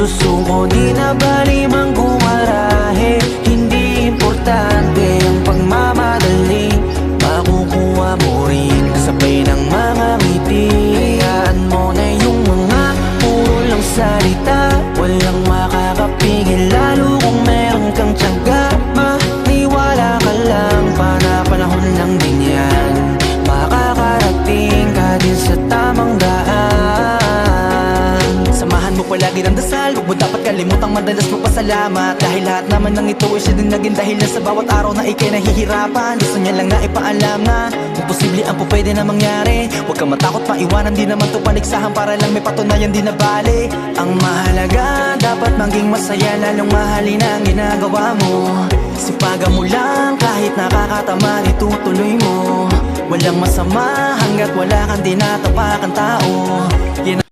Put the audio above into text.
susuko. Di na bali mang gumarahe, hindi importante ang pagmamadali. Makukuha mo rin kasabay ng mga ngiti. Hayaan mo na yung mga puro lang salita, walang makakapigil lalo kung meron kang tiyaga. Maniwala ka lang, panahon lang din yan. Makakarating ka din sa tamang daan. Samahan mo palagi ng dasal, huwag mo dapat kalimutang madalas magpasalamat. Dahil lahat naman ng ito ay siya din naging dahilan sa bawat araw na ikay nahihirapan. Gusto niya lang na ipaalam na kung posible ang pwede na mangyari. Huwag kang matakot pa iwanan, di naman to paligsahan para lang may patunayan di na bali. Ang mahalaga, dapat maging masaya, lalong mahalin ang ginagawa mo. Sipagan mo lang kahit nakakatamad, itutuloy mo. Walang masama hanggat wala kang dinatapakan tao. Yan